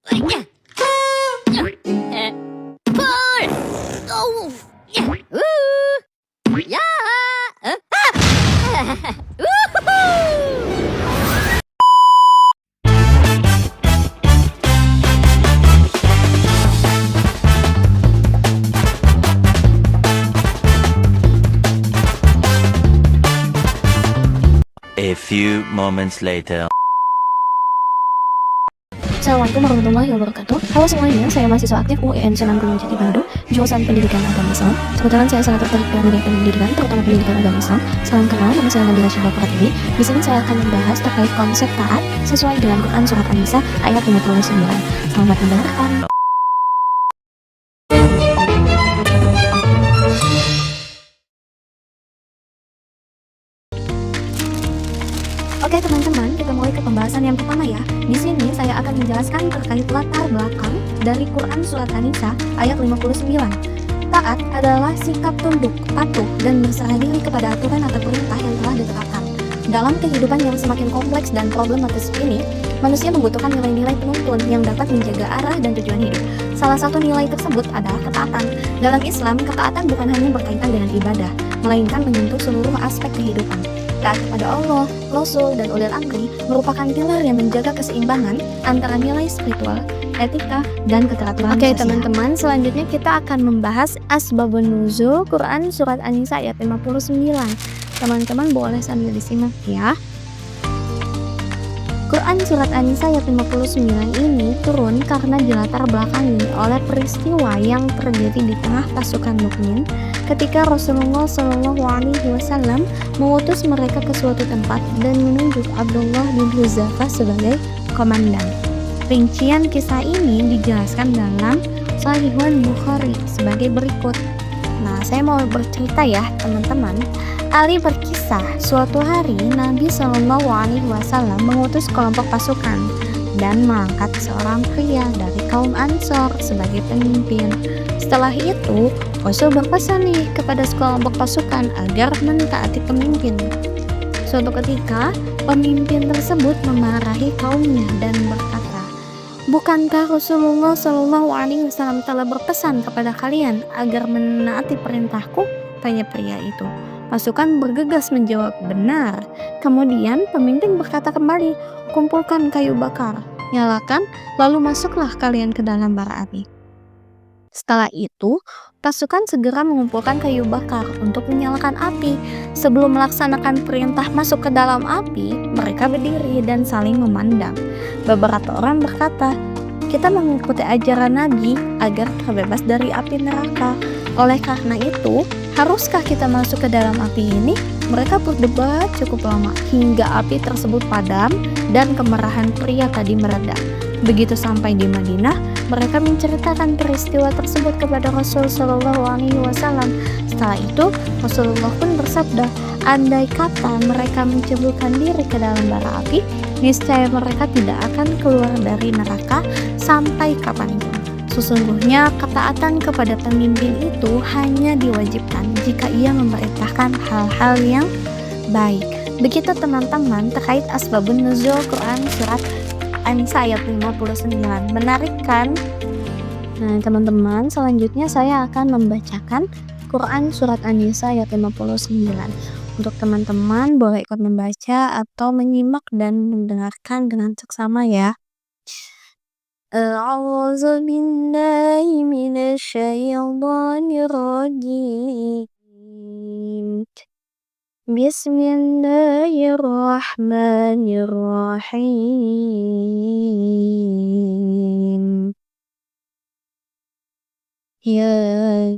헐! 어우! 야! 우후! A few moments later. Assalamualaikum warahmatullahi wabarakatuh. Halo semuanya, saya mahasiswa aktif UIN Sunan Gunung Jati Baru, jurusan Pendidikan Agama Islam. Kebetulan saya sangat tertarik dengan dunia pendidikan, terutama pendidikan agama Islam. Salam kenal, nama saya Nabila Syahla Pratiwi. Di sini saya akan membahas terkait konsep taat sesuai dengan Quran Surat An-Nisa ayat 59. Selamat mendengarkan. Oke teman-teman, kita mulai ke pembahasan yang pertama ya. Di sini saya akan menjelaskan terkait latar belakang dari Quran Surat An-Nisa ayat 59. Taat adalah sikap tunduk, patuh, dan berserah diri kepada aturan atau perintah yang telah ditetapkan. Dalam kehidupan yang semakin kompleks dan problematis ini, manusia membutuhkan nilai-nilai penuntun yang dapat menjaga arah dan tujuan hidup. Salah satu nilai tersebut adalah ketaatan. Dalam Islam, ketaatan bukan hanya berkaitan dengan ibadah, melainkan menyentuh seluruh aspek kehidupan. Taat kepada Allah, Rasul, dan ulil amri merupakan pilar yang menjaga keseimbangan antara nilai spiritual, etika, dan keteraturan sosial. Oke teman-teman, selanjutnya kita akan membahas Asbabun Nuzul Quran Surat An-Nisa ayat 59. Teman-teman boleh sambil disimak ya. Quran Surat An-Nisa ayat 59 ini turun karena dilatar belakangi oleh peristiwa yang terjadi di tengah pasukan mukmin ketika Rasulullah SAW mengutus mereka ke suatu tempat dan menunjuk Abdullah bin Hudzafah sebagai komandan. Rincian kisah ini dijelaskan dalam Sahihul Bukhari sebagai berikut. Nah, saya mau bercerita ya teman-teman. Ali berkisah, suatu hari Nabi SAW mengutus kelompok pasukan dan mengangkat seorang pria dari kaum Ansor sebagai pemimpin. Setelah itu, Rasul berpesan nih kepada sekelompok pasukan agar mentaati pemimpin. Suatu ketika, pemimpin tersebut memarahi kaumnya dan berkata, "Bukankah Rasulullah SAW telah berpesan kepada kalian agar menaati perintahku?" Tanya pria itu. Pasukan bergegas menjawab, "Benar." Kemudian pemimpin berkata kembali, "Kumpulkan kayu bakar, nyalakan, lalu masuklah kalian ke dalam bara api." Setelah itu, pasukan segera mengumpulkan kayu bakar untuk menyalakan api. Sebelum melaksanakan perintah masuk ke dalam api, mereka berdiri dan saling memandang. Beberapa orang berkata, "Kita mengikuti ajaran Nabi agar terbebas dari api neraka. Oleh karena itu, haruskah kita masuk ke dalam api ini?" Mereka berdebat cukup lama hingga api tersebut padam dan kemarahan pria tadi mereda. Begitu sampai di Madinah, mereka menceritakan peristiwa tersebut kepada Rasul SAW. Setelah itu, Rasulullah pun bersabda, "Andai kata mereka menceburkan diri ke dalam bara api, niscaya mereka tidak akan keluar dari neraka sampai kapanpun. Sesungguhnya ketaatan kepada pemimpin itu hanya diwajibkan jika ia memerintahkan hal-hal yang baik." Begitu teman-teman terkait Asbabun Nuzul Quran Surat An-Nisa ayat 59. Menarik kan? Nah teman-teman, selanjutnya saya akan membacakan Quran Surat An-Nisa ayat 59. Untuk teman-teman boleh ikut membaca atau menyimak dan mendengarkan dengan seksama ya. A'udzu billahi minasyaitonir rajim. Bismillahirrahmanirrahim. Ya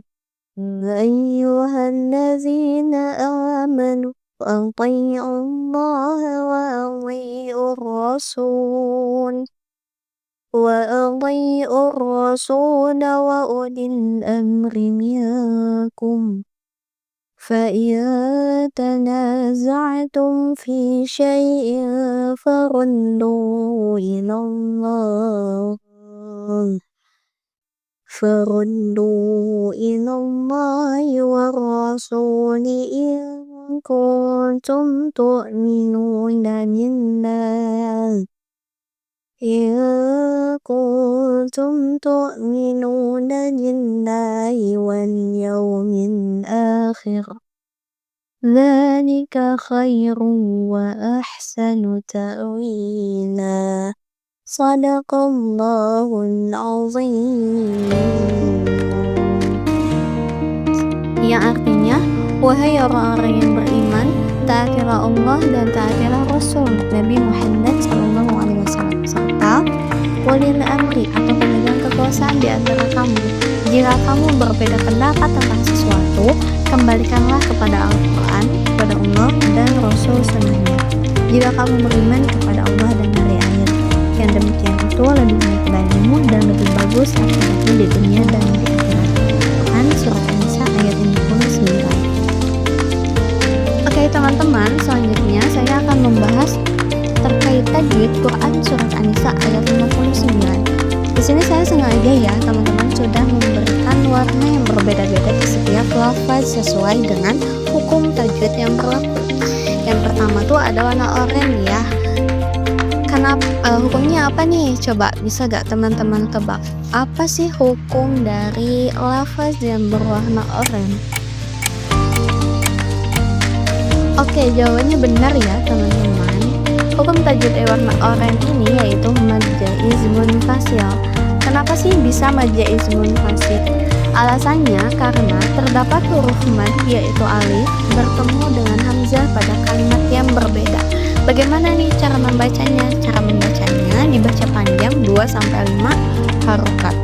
ayyuhallazina amanu athi'ullaha wa athi'ur rasul wa ulil amri minkum. فَإِن تَنَازَعْتُمْ فِي شَيْءٍ فَرُدُّوهُ إِلَى اللَّهِ وَالرَّسُولِ إِن كُنتُمْ تُؤْمِنُونَ بِاللَّهِ kuntum tu'minuna billahi wal yawmil akhir. Dzalika khairun wa ahsanu ta'wila. Shadaqallahul azim. Yang artinya, wahai orang-orang yang beriman, taatilah Allah dan taatilah Rasul Nabi Muhammad SAW, serta walil amri atau pemegang kekuasaan di antara kamu. Jika kamu berbeda pendapat tentang sesuatu, kembalikanlah kepada Al-Quran, kepada Allah dan Rasul Sunnahnya. Jika kamu beriman kepada Allah dan hari akhir, yang demikian itu lebih baik bagimu dan lebih bagus akibatnya di dunia dan di akhirat. Quran Surat An-Nisa ayat 59. Oke teman-teman, selanjutnya saya akan membahas terkait tajwid Quran Surat An-Nisa ayat 59. Di sini saya sengaja ya teman-teman sudah memberikan warna yang berbeda-beda di setiap lafaz sesuai dengan hukum tajwid yang berlaku. Yang pertama tuh ada warna oranye ya. Hukumnya apa nih? Coba bisa gak teman-teman tebak? Apa sih hukum dari lafaz yang berwarna oranye? Oke, jawabannya benar ya teman-teman. Hukum tajwid warna oranye ini yaitu mad jaiz munfasil. Kenapa sih bisa mad jaiz munfasil? Alasannya karena terdapat huruf mad yaitu alif bertemu dengan hamzah pada kalimat yang berbeda. Bagaimana nih cara membacanya? Cara membacanya dibaca panjang 2-5 harokat.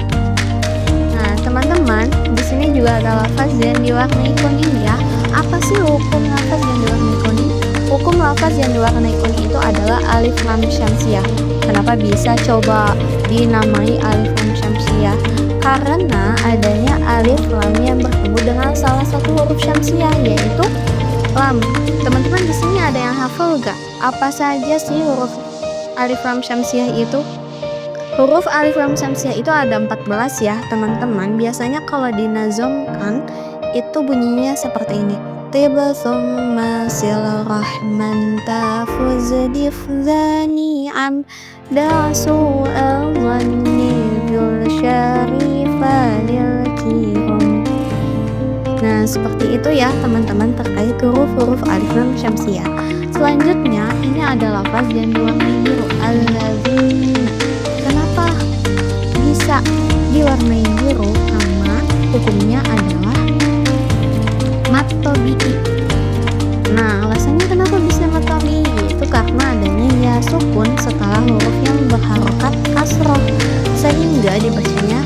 Nah, teman-teman, di sini juga ada lafaz yang diwarnai kuning ya. Apa sih hukum lafaz yang diwarnai kuning? Hukum lafaz yang diwarnai kuning itu adalah alif lam syamsiyah. Kenapa bisa coba dinamai alif lam syamsiyah? Karena adanya alif lam yang bertemu dengan salah satu huruf syamsiyah yaitu lam. Teman-teman di sini ada yang hafal gak? Apa saja sih huruf alif lam syamsiyah itu? Huruf alif lam syamsiyah itu ada 14 ya teman-teman. Biasanya kalau dinazomkan itu bunyinya seperti ini. Tiba thumma sil rahman tafuz difzani'am da'su al-zanni bil syarifalil kiram. Nah seperti itu ya teman-teman terkait huruf-huruf alif lam syamsiyah. Selanjutnya ini ada lafaz yang diwarnai biru, alladzina. Kenapa bisa diwarnai biru? Karena hukumnya adalah mat tabi'i. Nah alasannya kenapa bisa mat tabi'i? Itu karena adanya ya sukun setelah huruf yang berharokat kasroh sehingga dibacanya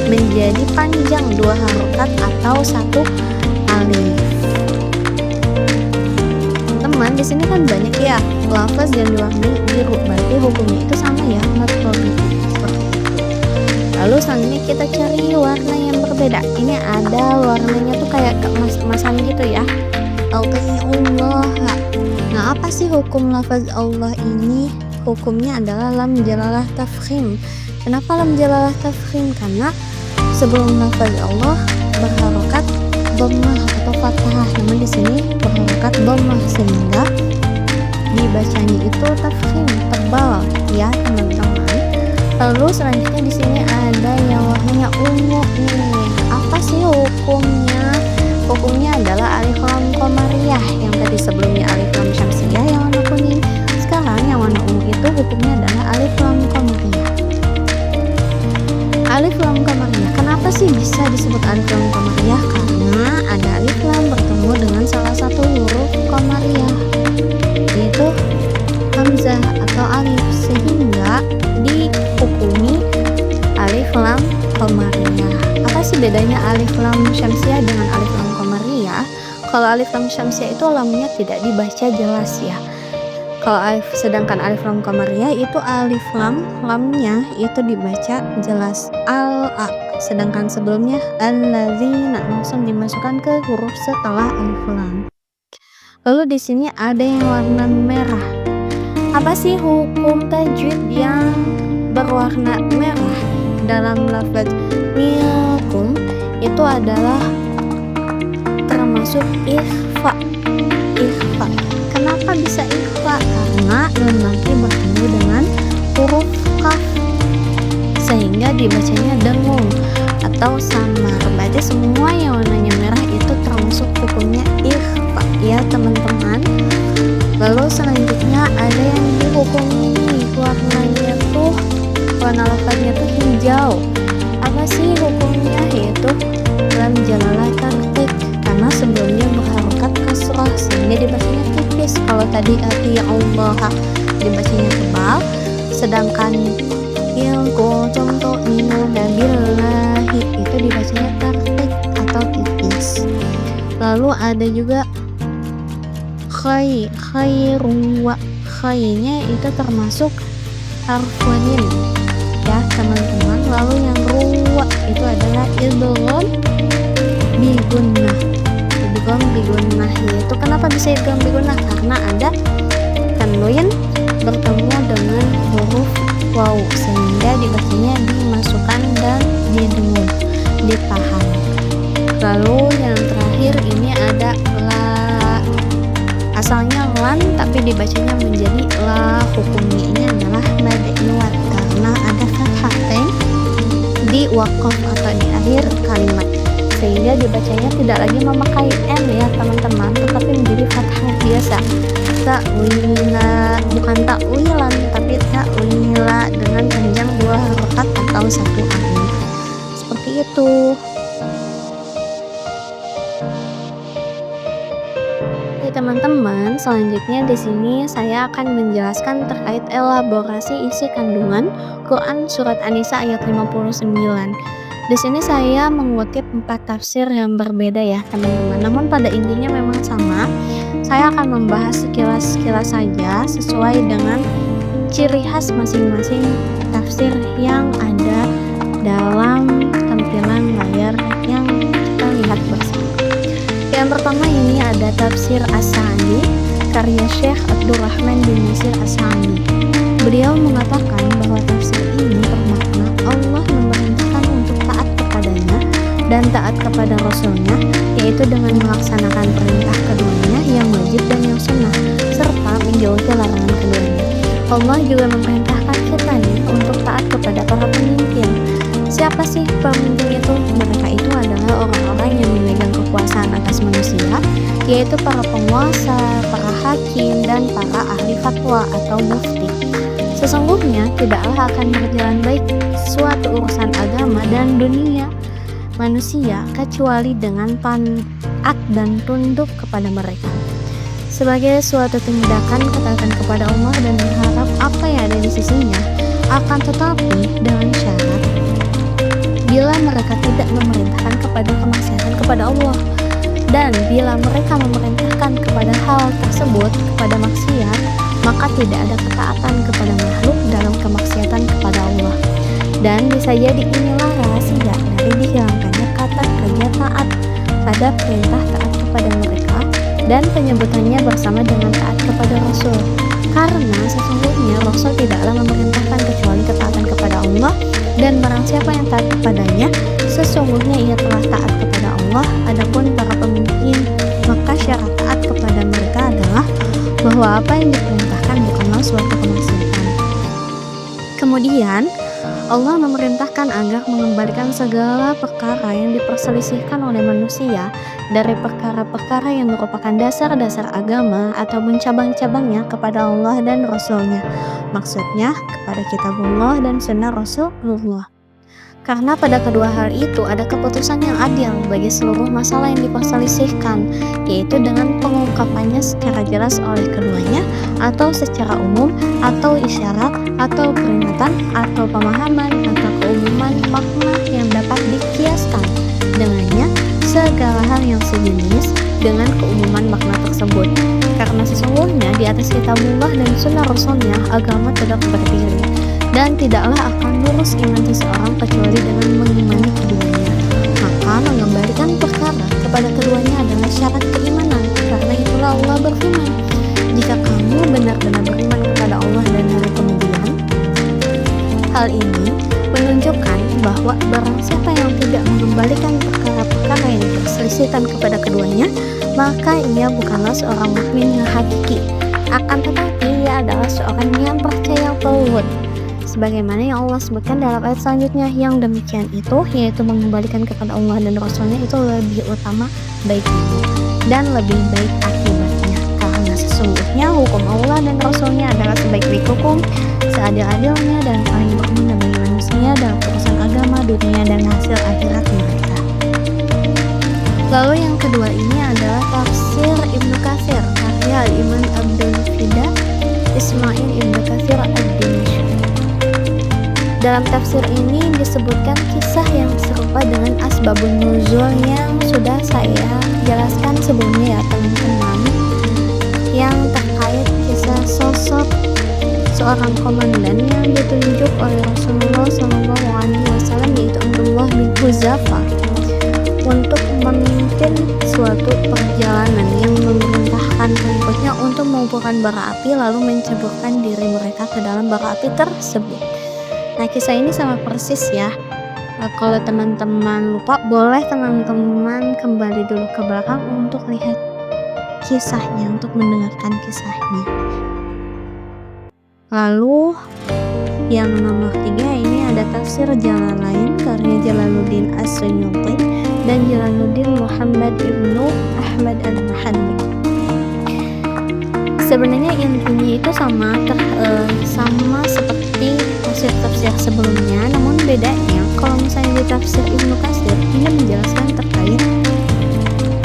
menjadi panjang 2 harokat atau 1 alif. Teman, di sini kan banyak ya lafaz yang diwarnai biru, berarti hukumnya itu sama ya, mat tabi'i. Lalu selanjutnya kita cari warna yang berbeda. Ini ada warnanya tuh kayak kemas-kemasan gitu ya. Allah. Nah, apa sih hukum lafaz Allah ini? Hukumnya adalah lam jalalah tafkhim. Kenapa lam jalalah tafkhim? Karena sebelum lafaz Allah berharokat dhammah atau fathah. Namun di sini berharokat dhammah sehingga dibacanya itu tafkhim, tebal ya teman-teman. Lalu selanjutnya di sini ada yang warnanya ungu nih. Apa sih hukumnya? Hukumnya adalah alif lam qamariyah. Yang tadi sebelumnya alif lam syamsiyah yang warna kuning. Sekarang yang warna ungu itu hukumnya adalah alif lam qamariyah. Alif lam qamariyah. Kenapa sih bisa disebut alif lam qamariyah? Karena ada alif lam bertemu dengan salah satu huruf qamariyah, yaitu hamzah atau alif, sehingga dihukumi alif lam qamariyah. Apa sih bedanya alif lam syamsiyah dengan alif lam qamariyah? Kalau alif lam syamsiyah itu lamnya tidak dibaca jelas ya. Sedangkan alif lam qamariyah itu alif lamnya itu dibaca jelas al-a. Sedangkan sebelumnya alladzina langsung dimasukkan ke huruf setelah alif lam. Lalu di sini ada yang warna merah. Apa sih hukum tajwid yang berwarna merah dalam lafaz milkum? Itu adalah termasuk ikhfa. Kenapa bisa ikhfa? Karena nun nanti bertemu dengan huruf kaf sehingga dibacanya dengung atau samar. Berarti semua yang warnanya merah itu termasuk hukumnya ikhfa ya teman-teman. Lalu selanjutnya ada yang dihukumi nih, warnanya tuh warna lafadznya tuh hijau. Apa sih hukumnya? Yaitu lam jalalah taktik, karena sebelumnya berharokat kasrah sehingga dibacanya tipis. Kalau tadi ati Allah dibacanya tebal, sedangkan yang kuntum tu'minuna billahi itu dibacanya taktik atau tipis. Lalu ada juga khairu wa khainya itu termasuk harfunin ya teman-teman. Lalu yang ruwa itu adalah idgham bigunnah yaitu kenapa bisa idgham bigunnah? Karena ada tanwin bertemu dengan huruf waw sehingga dibacanya dimasukkan dan didengung, ditahan. Lalu yang terakhir ini ada la, asalnya lan tapi dibacanya menjadi la, hukumnya ini adalah mad'uwat karena ada fathatain di waqaf atau di akhir kalimat sehingga dibacanya tidak lagi memakai n ya teman-teman, tetapi menjadi fathah biasa. Ta'wila, bukan ta'wilan tapi ta'wila dengan panjang 2 harokat atau 1 alif. Seperti itu. Oke teman-teman, selanjutnya di sini saya akan menjelaskan terkait elaborasi isi kandungan Quran surat An-Nisa ayat 59. Di sini saya mengutip 4 tafsir yang berbeda ya teman-teman. Namun pada intinya memang sama. Saya akan membahas sekilas saja sesuai dengan ciri khas masing-masing tafsir yang ada dalam tampilan layar yang kita lihat bersama. Yang pertama ini ada tafsir As-Sa'di karya Syekh Abdurrahman bin Nasir As-Sa'di. Beliau mengatakan bahwa tafsir ini bermakna Allah memerintahkan untuk taat kepadanya dan taat kepada Rasulnya, yaitu dengan melaksanakan perintah keduanya yang wajib dan yang sunnah, serta menjauhi larangan keduanya. Allah juga memerintahkan kita nih untuk taat kepada para pemimpin. Siapa sih pemimpin itu? Mereka itu adalah orang-orang yang memegang kekuasaan atas manusia, yaitu para penguasa, para hakim, dan para ahli fatwa atau mufti. Sesungguhnya tidaklah akan berjalan baik suatu urusan agama dan dunia manusia kecuali dengan taat dan tunduk kepada mereka. Sebagai suatu tindakan ketaatan kepada Allah dan berharap apa yang ada di sisinya, akan tetapi dengan syarat bila mereka tidak memerintahkan kepada kemaksiatan kepada Allah, dan bila mereka memerintahkan kepada hal tersebut kepada maksiat, maka tidak ada ketaatan kepada makhluk dalam kemaksiatan kepada Allah. Dan bisa jadi inilah rahasia dari dihilangkannya kata kerja taat pada perintah taat kepada mereka dan penyebutannya bersama dengan taat kepada Rasul. Karena sesungguhnya Rasul tidaklah memerintahkan kecuali ketaatan kepada Allah, dan barang siapa yang taat kepadanya, sesungguhnya ia telah taat kepada Allah. Adapun para pemimpin, maka syarat taat kepada mereka adalah bahwa apa yang diperintahkan bukanlah suatu kemaksiatan. Kemudian Allah memerintahkan agar mengembalikan segala perkara yang diperselisihkan oleh manusia dari perkara-perkara yang merupakan dasar-dasar agama ataupun cabang-cabangnya kepada Allah dan Rasulnya. Maksudnya kepada kitabullah dan sunnah Rasulullah. Karena pada kedua hal itu ada keputusan yang adil bagi seluruh masalah yang diperselisihkan, yaitu dengan pengungkapannya secara jelas oleh keduanya, atau secara umum, atau isyarat, atau peringatan, atau pemahaman, atau keumuman makna yang dapat dikiaskan dengannya segala hal yang sejenis dengan keumuman makna tersebut. Karena sesungguhnya di atas kitabullah dan sunnah Rasulnya agama tidak berdiri, dan tidaklah akan lurus iman seseorang kecuali dengan mengimani keduanya. Maka mengembalikan perkara kepada keduanya adalah syarat keimanan. Karena itulah Allah berfirman, jika kamu benar-benar beriman kepada Allah dan hari kemudian. Hal ini menunjukkan bahwa barang siapa yang tidak mengembalikan perkara-perkara yang diperselisihkan kepada keduanya, maka ia bukanlah seorang mukmin yang hakiki. Akan tetapi ia adalah seorang yang percaya tauhid. sebagaimana yang Allah sebutkan dalam ayat selanjutnya. Yang demikian itu, yaitu mengembalikan kepada Allah dan Rasulnya, itu lebih utama baiknya dan lebih baik akibatnya, karena sesungguhnya hukum Allah dan Rasulnya adalah sebaik-baik hukum, seadil-adilnya dan paling berguna bagi manusia dalam urusan agama, dunia, dan hasil akhirat mereka. Lalu yang kedua ini adalah tafsir Ibnu Katsir karya Imam Abdul Fida Ismail Ibnu Katsir ad-Dimashqi. Dalam tafsir ini disebutkan kisah yang serupa dengan asbabun nuzul yang sudah saya jelaskan sebelumnya ya teman-teman, yang terkait kisah sosok seorang komandan yang ditunjuk oleh Rasulullah SAW, yaitu Abdullah bin Huzafa, untuk memimpin suatu perjalanan yang memerintahkan pengikutnya untuk mengumpulkan bara api lalu menceburkan diri mereka ke dalam bara api tersebut. Nah, kisah ini sama persis ya. Kalau teman-teman lupa, boleh teman-teman kembali dulu ke belakang untuk lihat kisahnya, untuk mendengarkan kisahnya. Lalu yang nomor 3 ini ada tafsir Jalalain karya Jalaluddin As-Suyuti dan Jalaluddin Muhammad ibnu Ahmad al-Muhalli. Sebenarnya intinya itu sama seperti tafsir-tafsir sebelumnya, namun bedanya kalau misalnya di tafsir Ibnu Katsir ini menjelaskan terkait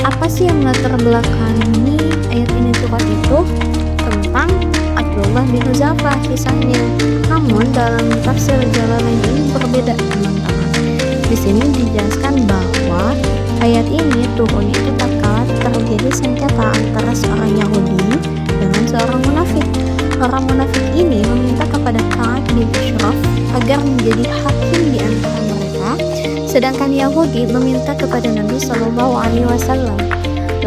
apa sih yang latar belakangi ayat ini turun itu tentang Abdullah bin Huzafa kisahnya. Namun dalam tafsir Jalalain ini berbeda teman-teman. Di sini dijelaskan bahwa ayat ini turun itu tatkala terjadi sengketa antara seorang Yahudi dengan seorang munafik. Orang munafik ini meminta kepada Ka'ab bin Ashraf agar menjadi hakim di antara mereka, sedangkan Yahudi meminta kepada Nabi Shallallahu Alaihi Wasallam.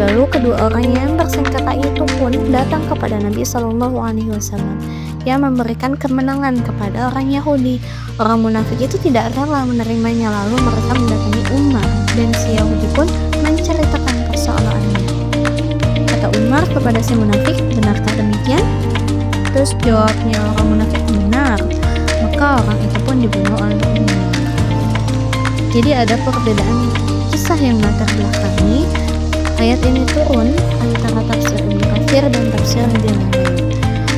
Lalu kedua orang yang bersengketa itu pun datang kepada Nabi Shallallahu Alaihi Wasallam yang memberikan kemenangan kepada orang Yahudi. Orang munafik itu tidak rela menerimanya, lalu mereka mendatangi Umar dan si Yahudi pun menceritakan persoalannya. Kata Umar kepada si munafik, "Benarkah demikian?" Terus jawabnya orang munafik, "Benar." Maka orang itu pun dibunuh oleh Umar. Jadi ada perbedaan kisah yang latar belakangi ayat ini turun antara tafsir Ibnu Katsir dan tafsir Jalalain.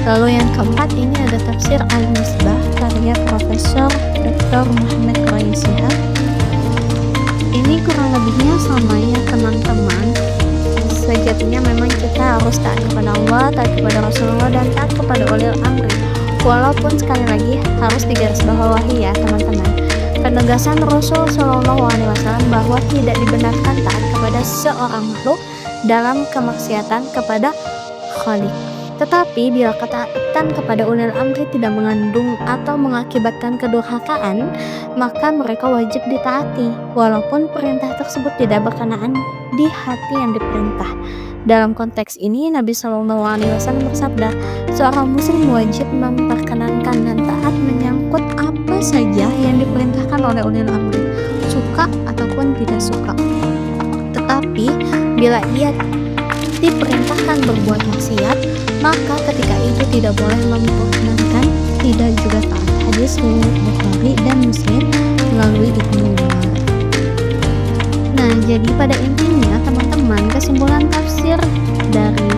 Lalu yang keempat ini ada tafsir Al-Misbah karya Profesor Dr. Muhammad Qayyim. Ini kurang lebihnya sama ya teman-teman. Sejatinya memang kita harus taat kepada Allah, taat kepada Rasulullah, dan taat kepada ulil amri. Walaupun sekali lagi harus digarisbawahi ya teman-teman, penegasan Rasul Shallallahu Alaihi Wasallam bahwa tidak dibenarkan taat kepada seorang makhluk dalam kemaksiatan kepada Khalik. Tetapi bila ketaatan kepada ulil amri tidak mengandung atau mengakibatkan kedurhakaan, maka mereka wajib ditaati walaupun perintah tersebut tidak berkenaan di hati yang diperintah. Dalam konteks ini Nabi Shallallahu Alaihi Wasallam bersabda, seorang muslim wajib memperkenankan dan taat menyangkut apa saja yang diperintahkan oleh ulil amri, suka ataupun tidak suka. Tetapi bila ia diperintahkan berbuat maksiat, maka ketika itu tidak boleh memperkenankan, tidak juga taat. Hadis riwayat Bukhari dan Muslim melalui Ibnu Umar. Nah, jadi pada intinya teman-teman, kesimpulan tafsir dari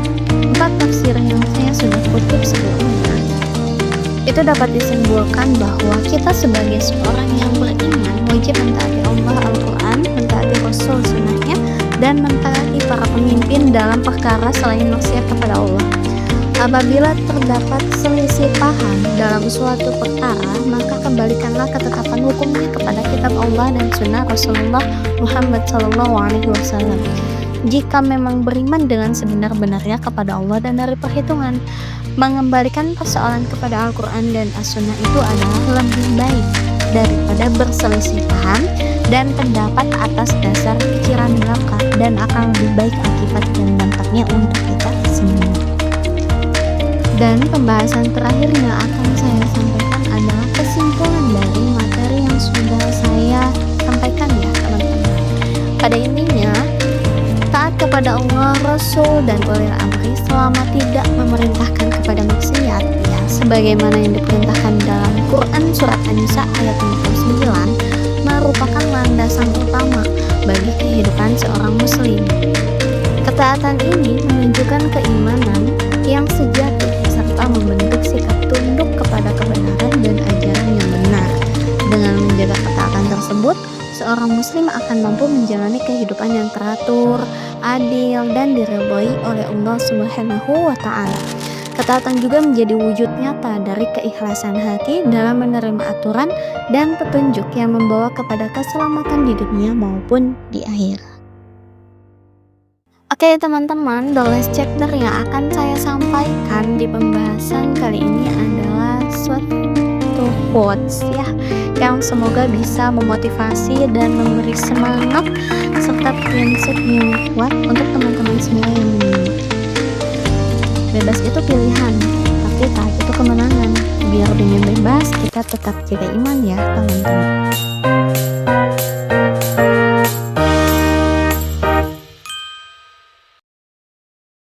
4 tafsir yang saya sudah kutip sebelumnya itu dapat disimpulkan bahwa kita sebagai seorang yang beriman wajib mentaati Allah Al-Quran, mentaati Rasul Sunnahnya, dan mentaati para pemimpin dalam perkara selain maksiat kepada Allah. Apabila terdapat selisih paham dalam suatu perkara, maka kembalikanlah ketetapan hukumnya kepada kitab Allah dan sunnah Rasulullah Muhammad SAW. Jika memang beriman dengan sebenar-benarnya kepada Allah dan dari perhitungan, mengembalikan persoalan kepada Al-Quran dan As-Sunnah itu adalah lebih baik daripada berselisih paham dan pendapat atas dasar pikiran belaka, dan akan lebih baik akibat dan dampaknya untuk kita semua. Dan pembahasan terakhir yang akan saya sampaikan adalah kesimpulan dari materi yang sudah saya sampaikan ya teman-teman. Pada intinya, taat kepada Allah, Rasul, dan ulil amri selama tidak memerintahkan kepada maksiat ya, sebagaimana yang diperintahkan dalam Al-Quran Surat An-Nisa ayat 59 merupakan landasan utama bagi kehidupan seorang muslim. Ketaatan ini menunjukkan keimanan yang sejati serta membentuk sikap tunduk kepada kebenaran dan ajaran yang benar. Dengan menjaga ketaatan tersebut, seorang muslim akan mampu menjalani kehidupan yang teratur, adil, dan diridhoi oleh Allah Subhanahu wa Ta'ala. Ketaatan juga menjadi wujud nyata dari keikhlasan hati dalam menerima aturan dan petunjuk yang membawa kepada keselamatan di dunia maupun di akhirat. Oke teman-teman, the last chapter yang akan saya sampaikan di pembahasan kali ini adalah suatu quotes ya, yang semoga bisa memotivasi dan memberi semangat serta prinsip yang kuat untuk teman-teman semua yang menyimak. Bebas itu pilihan, tapi taat itu kemenangan. Biar dunia bebas, kita tetap jaga iman ya teman-teman.